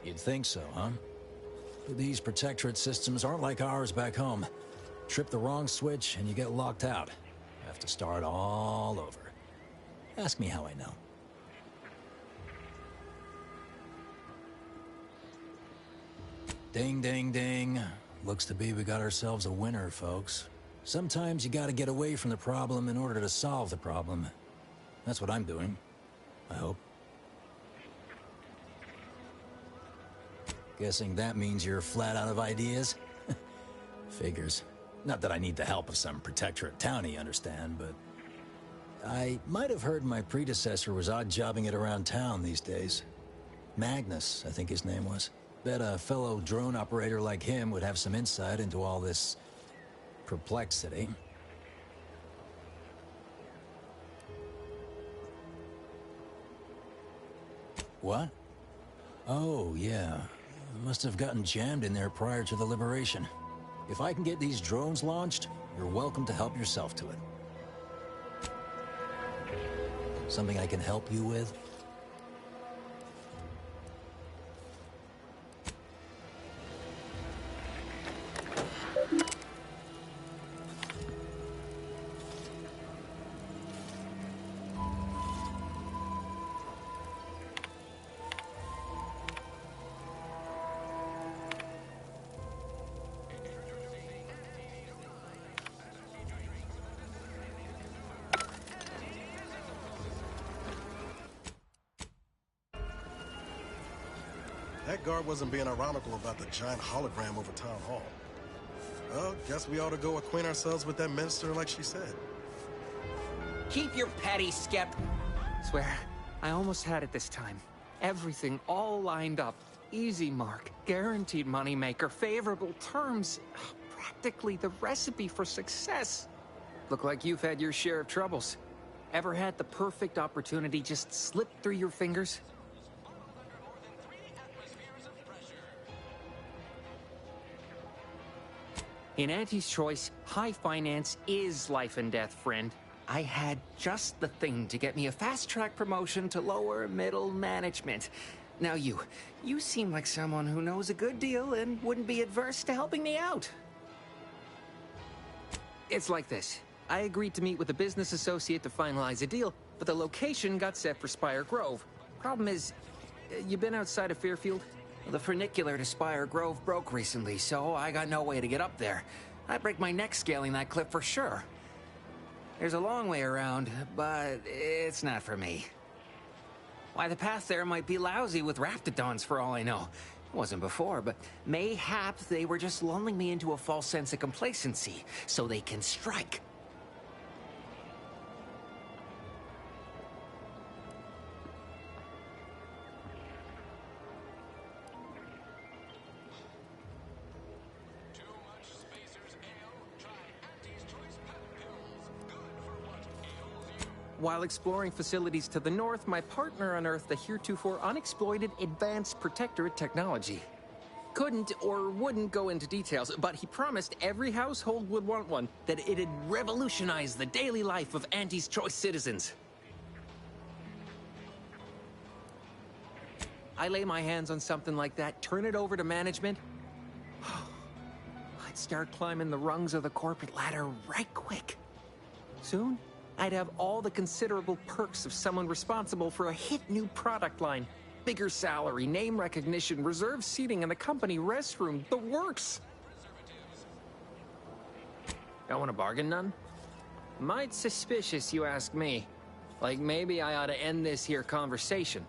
You'd think so, huh? But these protectorate systems aren't like ours back home. Trip the wrong switch and you get locked out. Have to start all over. Ask me how I know. Ding, ding, ding. Looks to be we got ourselves a winner, folks. Sometimes you gotta get away from the problem in order to solve the problem. That's what I'm doing. I hope. Guessing that means you're flat out of ideas? Figures. Not that I need the help of some protectorate townie, understand, but... I might have heard my predecessor was odd-jobbing it around town these days. Magnus, I think his name was. Bet a fellow drone operator like him would have some insight into all this... perplexity. What? Oh, yeah. Must have gotten jammed in there prior to the liberation. If I can get these drones launched, you're welcome to help yourself to it. Something I can help you with? That guard wasn't being ironical about the giant hologram over Town Hall. Well, guess we ought to go acquaint ourselves with that minister like she said. Keep your petty Swear, I almost had it this time. Everything all lined up. Easy mark, guaranteed moneymaker, favorable terms. Practically the recipe for success. Look like you've had your share of troubles. Ever had the perfect opportunity just slip through your fingers? In Auntie's Choice, high finance is life and death, friend. I had just the thing to get me a fast-track promotion to lower middle management. Now you seem like someone who knows a good deal and wouldn't be adverse to helping me out. It's like this. I agreed to meet with a business associate to finalize a deal, but the location got set for Spire Grove. Problem is, you been outside of Fairfield? The funicular to Spire Grove broke recently, so I got no way to get up there. I'd break my neck scaling that cliff for sure. There's a long way around, but it's not for me. Why, the path there might be lousy with raptidons for all I know. It wasn't before, but mayhap they were just lulling me into a false sense of complacency so they can strike. While exploring facilities to the north, my partner unearthed a heretofore unexploited advanced protectorate technology. Couldn't or wouldn't go into details, but he promised every household would want one, that it'd revolutionize the daily life of Auntie's Choice citizens. I lay my hands on something like that, turn it over to management. I'd start climbing the rungs of the corporate ladder right quick. Soon, I'd have all the considerable perks of someone responsible for a hit new product line. Bigger salary, name recognition, reserved seating in the company restroom, the works. Don't want to bargain none? Might suspicious, you ask me. Like maybe I ought to end this here conversation.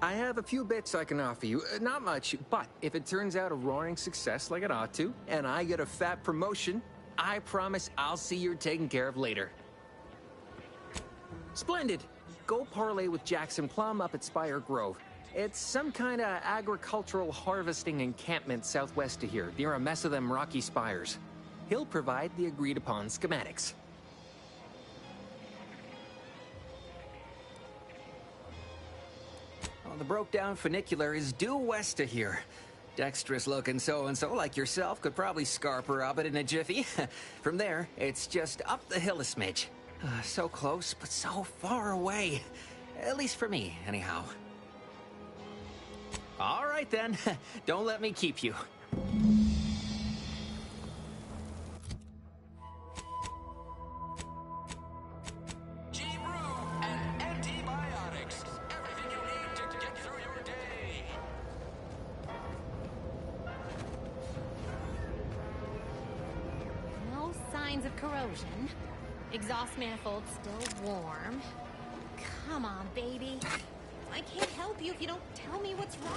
I have a few bits I can offer you. Not much, but if it turns out a roaring success like it ought to, and I get a fat promotion, I promise I'll see you're taken care of later. Splendid. Go parlay with Jackson Plum up at Spire Grove. It's some kind of agricultural harvesting encampment southwest of here, near a mess of them rocky spires. He'll provide the agreed-upon schematics. Well, the broke-down funicular is due west of here. Dexterous-looking so-and-so like yourself could probably scarper up it in a jiffy. From there, it's just up the hill a smidge. So close, but so far away. At least for me, anyhow. All right, then. Don't let me keep you. G-Brew and antibiotics. Everything you need to get through your day. No signs of corrosion. Exhaust manifold still warm. Come on, baby. I can't help you if you don't tell me what's wrong.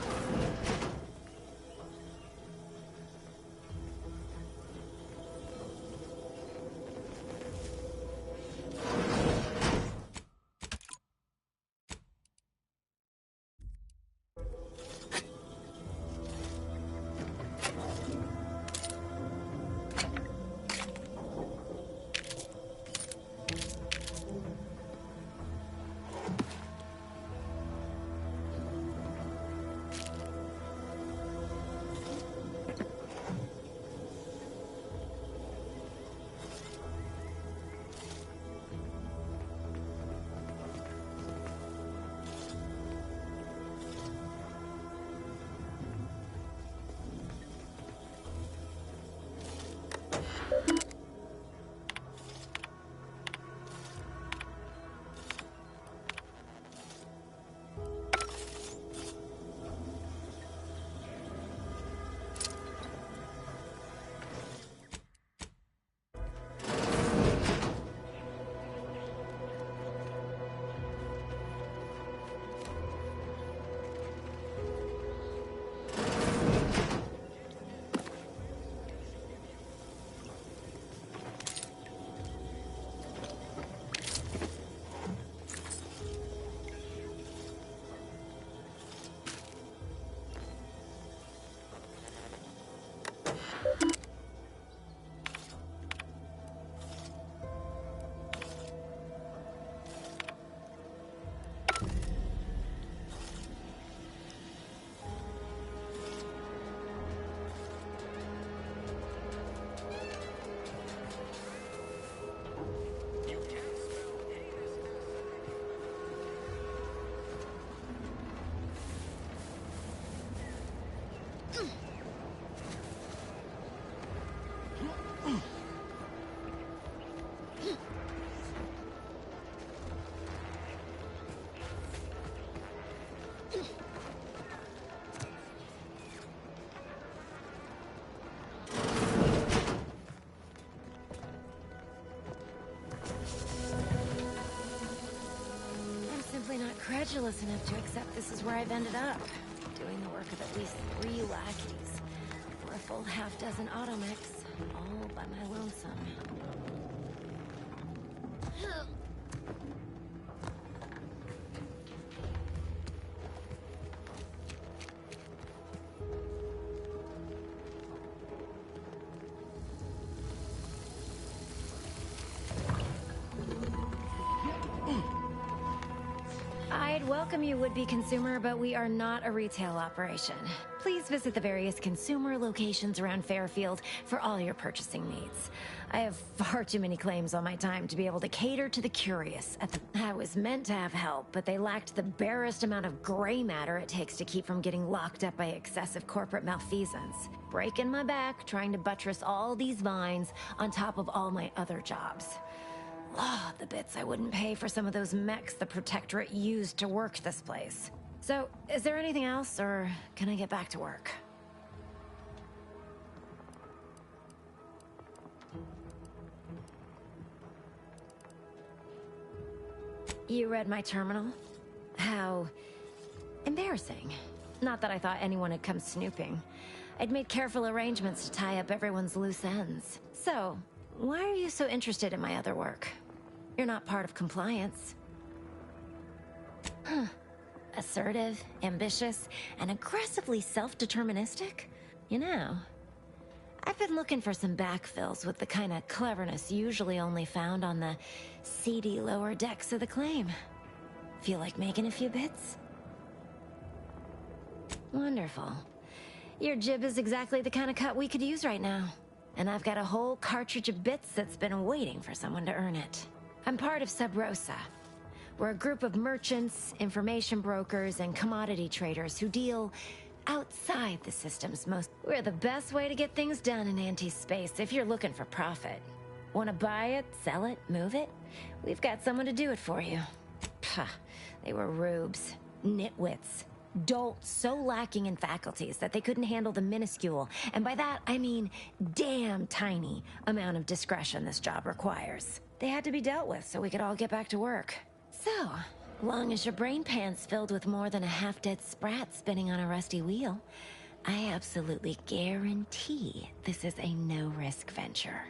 Credulous enough to accept this is where I've ended up, doing the work of at least 3 lackeys for a full half-dozen automechs, all by my lonesome. I'd welcome you, would-be consumer, but we are not a retail operation. Please visit the various consumer locations around Fairfield for all your purchasing needs. I have far too many claims on my time to be able to cater to the curious. I was meant to have help, but they lacked the barest amount of gray matter it takes to keep from getting locked up by excessive corporate malfeasance. Breaking my back, trying to buttress all these vines on top of all my other jobs. Oh, the bits I wouldn't pay for some of those mechs the Protectorate used to work this place. So, is there anything else, or can I get back to work? You read my terminal? How embarrassing. Not that I thought anyone had come snooping. I'd made careful arrangements to tie up everyone's loose ends. So, why are you so interested in my other work? You're not part of compliance. Huh. Assertive, ambitious, and aggressively self-deterministic? You know, I've been looking for some backfills with the kind of cleverness usually only found on the seedy lower decks of the claim. Feel like making a few bits? Wonderful. Your jib is exactly the kind of cut we could use right now. And I've got a whole cartridge of bits that's been waiting for someone to earn it. I'm part of Sub Rosa. We're a group of merchants, information brokers, and commodity traders who deal outside the system's most... We're the best way to get things done in anti-space if you're looking for profit. Want to buy it, sell it, move it? We've got someone to do it for you. Pah, they were rubes, nitwits, dolts so lacking in faculties that they couldn't handle the minuscule, and by that I mean damn tiny, amount of discretion this job requires. They had to be dealt with so we could all get back to work. So, long as your brain pan's filled with more than a half-dead sprat spinning on a rusty wheel, I absolutely guarantee this is a no-risk venture.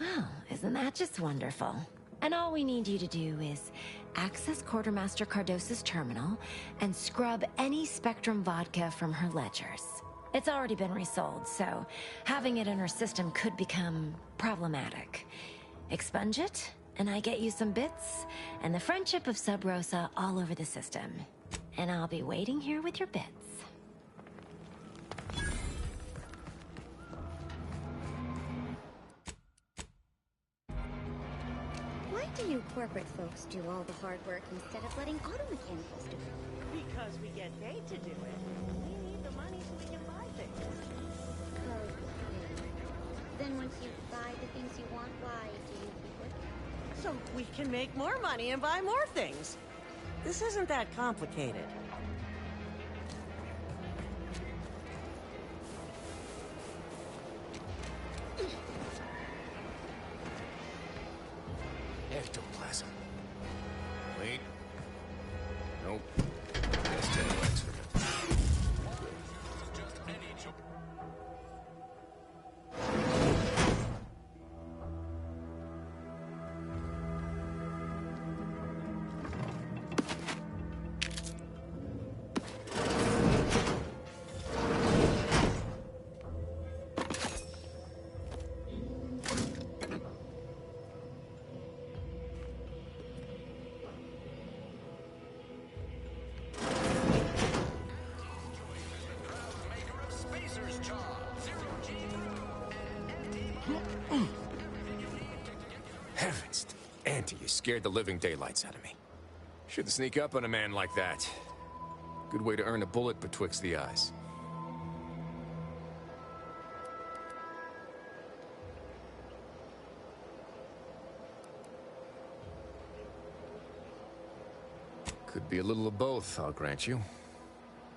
Well, isn't that just wonderful? And all we need you to do is access Quartermaster Cardossa's terminal and scrub any Spectrum vodka from her ledgers. It's already been resold, so having it in her system could become problematic. Expunge it, and I get you some bits, and the friendship of Sub Rosa all over the system. And I'll be waiting here with your bits. Why do you corporate folks do all the hard work instead of letting auto mechanicals do it? Because we get paid to do it. We need the money so we can buy things. Okay. Then once you buy the things you want, why do you keep working? So we can make more money and buy more things. This isn't that complicated. Ectoplasm. Wait. Nope. Just 10 legs for me. Heavens, Auntie, you scared the living daylights out of me. Shouldn't sneak up on a man like that. Good way to earn a bullet betwixt the eyes. Could be a little of both, I'll grant you.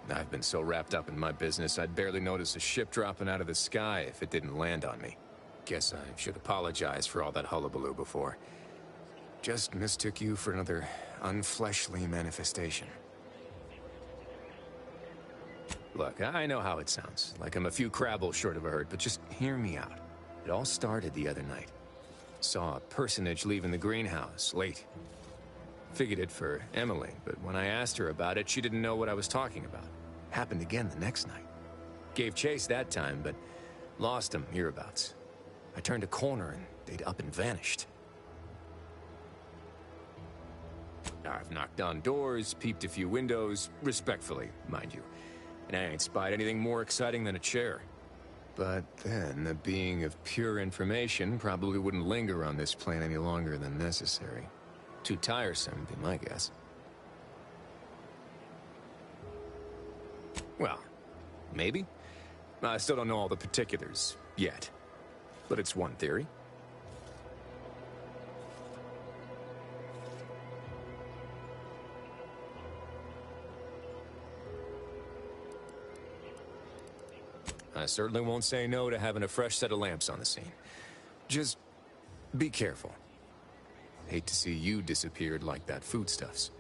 I've been so wrapped up in my business, I'd barely notice a ship dropping out of the sky if it didn't land on me. Guess I should apologize for all that hullabaloo before. Just mistook you for another unfleshly manifestation. Look, I know how it sounds, like I'm a few crabbles short of a hurt, but just hear me out. It all started the other night. Saw a personage leaving the greenhouse, late. Figured it for Emily, but when I asked her about it, she didn't know what I was talking about. Happened again the next night. Gave chase that time, but lost him hereabouts. I turned a corner and they'd up and vanished. I've knocked on doors, peeped a few windows, respectfully, mind you. And I ain't spied anything more exciting than a chair. But then, a being of pure information probably wouldn't linger on this plane any longer than necessary. Too tiresome, be my guess. Well, maybe. I still don't know all the particulars, yet. But it's one theory. I certainly won't say no to having a fresh set of lamps on the scene. Just be careful. Hate to see you disappeared like that foodstuffs.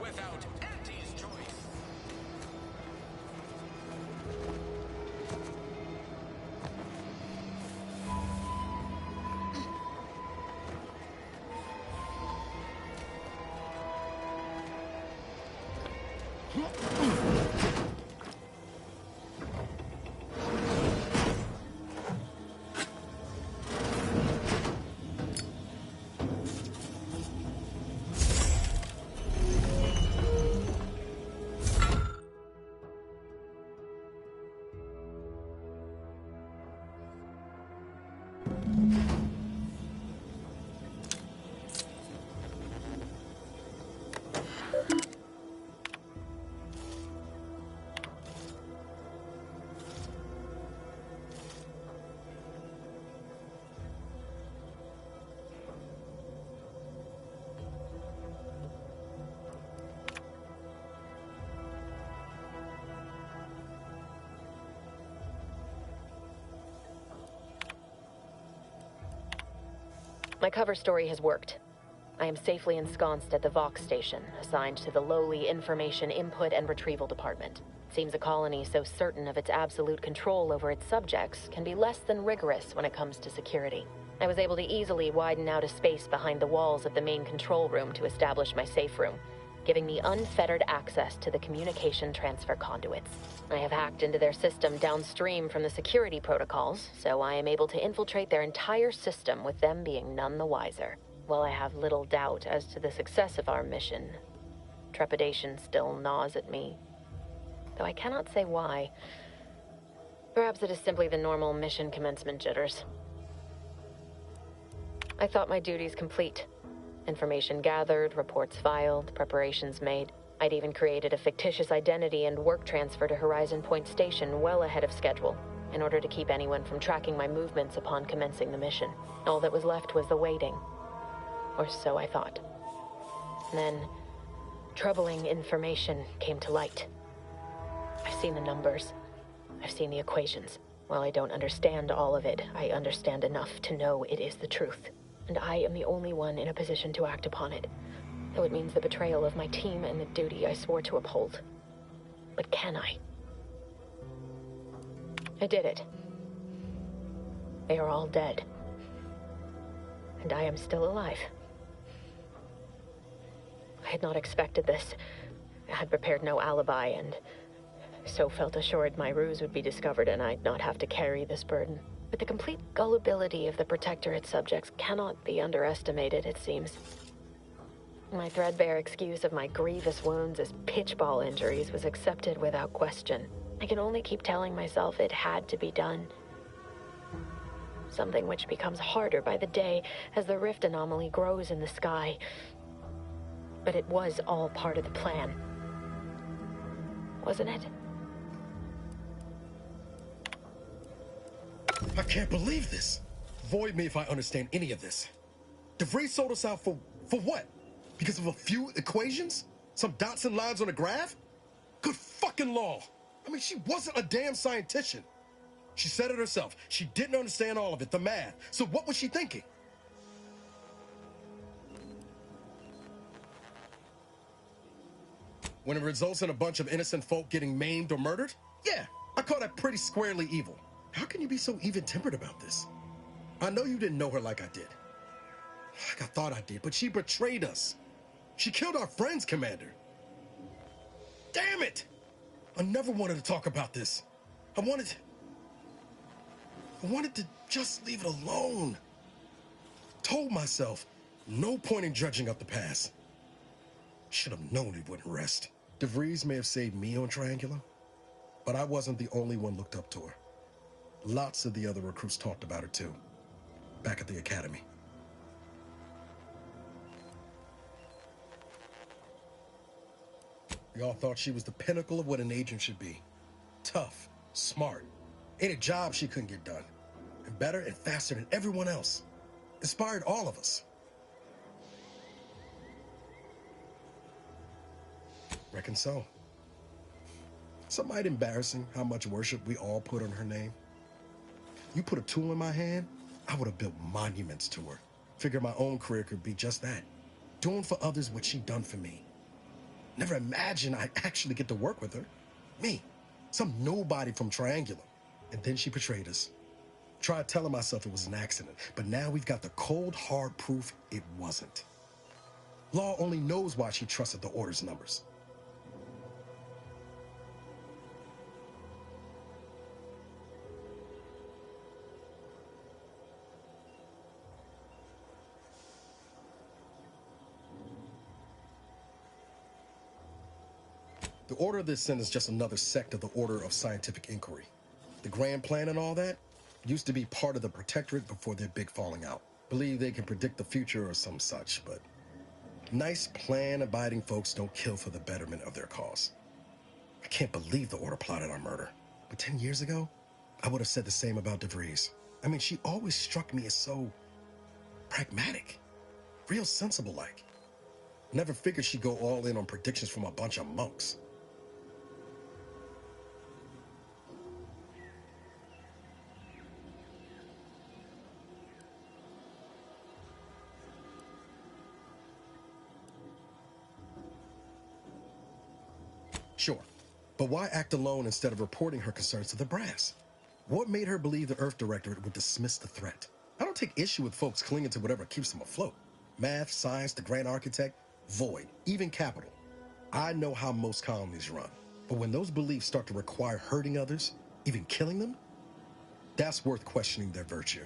without Auntie's choice. My cover story has worked. I am safely ensconced at the Vox station, assigned to the lowly Information Input and Retrieval Department. Seems a colony so certain of its absolute control over its subjects can be less than rigorous when it comes to security. I was able to easily widen out a space behind the walls of the main control room to establish my safe room, giving me unfettered access to the communication transfer conduits. I have hacked into their system downstream from the security protocols, so I am able to infiltrate their entire system with them being none the wiser. While I have little doubt as to the success of our mission, trepidation still gnaws at me, though I cannot say why. Perhaps it is simply the normal mission commencement jitters. I thought my duties complete. Information gathered, reports filed, preparations made. I'd even created a fictitious identity and work transfer to Horizon Point Station well ahead of schedule, in order to keep anyone from tracking my movements upon commencing the mission. All that was left was the waiting. Or so I thought. Then, troubling information came to light. I've seen the numbers. I've seen the equations. While I don't understand all of it, I understand enough to know it is the truth. And I am the only one in a position to act upon it, though it means the betrayal of my team and the duty I swore to uphold. But can I? I did it. They are all dead. And I am still alive. I had not expected this. I had prepared no alibi, and so felt assured my ruse would be discovered and I'd not have to carry this burden. But the complete gullibility of the Protectorate subjects cannot be underestimated, it seems. My threadbare excuse of my grievous wounds as pitchball injuries was accepted without question. I can only keep telling myself it had to be done. Something which becomes harder by the day as the rift anomaly grows in the sky. But it was all part of the plan. Wasn't it? I can't believe this. Void me if I understand any of this. DeVries sold us out for what? Because of a few equations? Some dots and lines on a graph? Good fucking law. I mean, she wasn't a damn scientist. She said it herself. She didn't understand all of it, the math. So what was she thinking? When it results in a bunch of innocent folk getting maimed or murdered? Yeah, I call that pretty squarely evil. How can you be so even-tempered about this? I know you didn't know her like I did. Like I thought I did, but she betrayed us. She killed our friends, Commander. Damn it! I never wanted to talk about this. I wanted to just leave it alone. Told myself, no point in dredging up the past. Should have known it wouldn't rest. DeVries may have saved me on Triangula, but I wasn't the only one looked up to her. Lots of the other recruits talked about her too, back at the academy. We all thought she was the pinnacle of what an agent should be. Tough, smart, ain't a job she couldn't get done. And better and faster than everyone else. Inspired all of us. Reckon so. Some might embarrassing how much worship we all put on her name. You put a tool in my hand, I would have built monuments to her. Figured my own career could be just that. Doing for others what she done for me. Never imagined I'd actually get to work with her. Me, some nobody from Triangulum. And then she betrayed us. Tried telling myself it was an accident, but now we've got the cold, hard proof it wasn't. Law only knows why she trusted the Order's numbers. The Order of the Ascent is just another sect of the Order of Scientific Inquiry. The Grand Plan and all that used to be part of the Protectorate before their big falling out. Believe they can predict the future or some such, but nice plan-abiding folks don't kill for the betterment of their cause. I can't believe the Order plotted our murder. But 10 years ago, I would have said the same about DeVries. I mean, she always struck me as so pragmatic, real sensible-like. Never figured she'd go all in on predictions from a bunch of monks. Sure, but why act alone instead of reporting her concerns to the brass? What made her believe the Earth Directorate would dismiss the threat? I don't take issue with folks clinging to whatever keeps them afloat. Math, science, the Grand Architect, Void, even Capital. I know how most colonies run. But when those beliefs start to require hurting others, even killing them, that's worth questioning their virtue.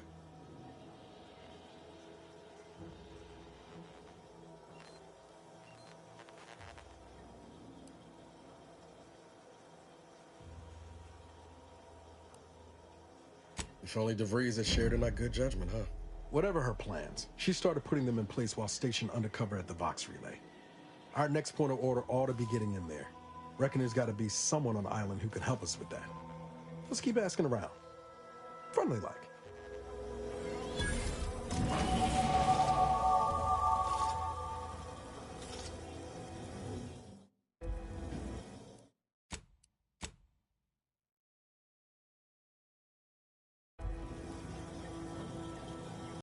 If only DeVries had shared in our good judgment, huh? Whatever her plans, she started putting them in place while stationed undercover at the Vox Relay. Our next point of order ought to be getting in there. Reckon there's got to be someone on the island who can help us with that. Let's keep asking around. Friendly like.